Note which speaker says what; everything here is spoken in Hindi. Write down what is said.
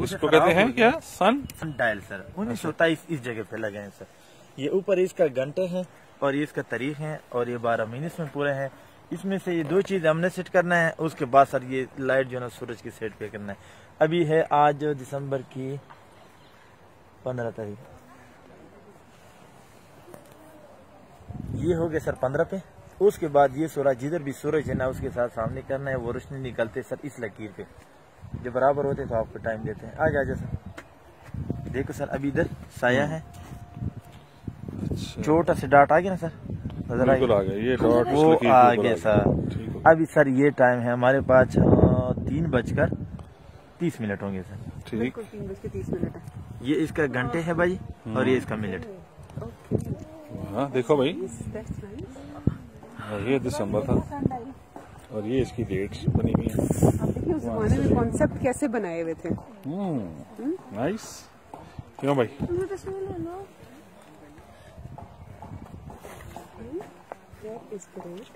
Speaker 1: इसको कहते हैं क्या? सन
Speaker 2: डायल सर 1927 इस जगह पे लगे हैं सर। ये ऊपर इसका घंटे हैं और ये इसका तारीख है और ये 12 महीने इसमें पूरे हैं। इसमें से ये दो चीजें हमने सेट करना है, उसके बाद सर ये लाइट जो है ना सूरज की सेट पे करना है। अभी है आज दिसंबर की 15 तारीख, ये हो गया सर 15 पे। उसके बाद ये सूरज जिधर भी सूरज है ना उसके साथ सामने करना है, वो रोशनी निकलते सर इस लकीर पे जो बराबर होते तो आपको टाइम देते हैं। आज आ जाओ सर, देखो सर अभी इधर साया है, छोटा से डॉट आ गया ना सर, नजर आ गया ये डॉट, वो आ गया सर। अभी सर ये टाइम है हमारे पास 3:30 होंगे सर।
Speaker 1: ठीक,
Speaker 3: 3:30
Speaker 2: ये इसका घंटे है भाई और ये इसका मिनट।
Speaker 1: हाँ देखो भाई, ये दिसंबर था और ये इसकी डेट्स बनी हुई है।
Speaker 3: देखिए उस जमाने में कॉन्सेप्ट कैसे बनाए हुए थे।
Speaker 1: नाइस, क्यों भाई?
Speaker 3: Is great.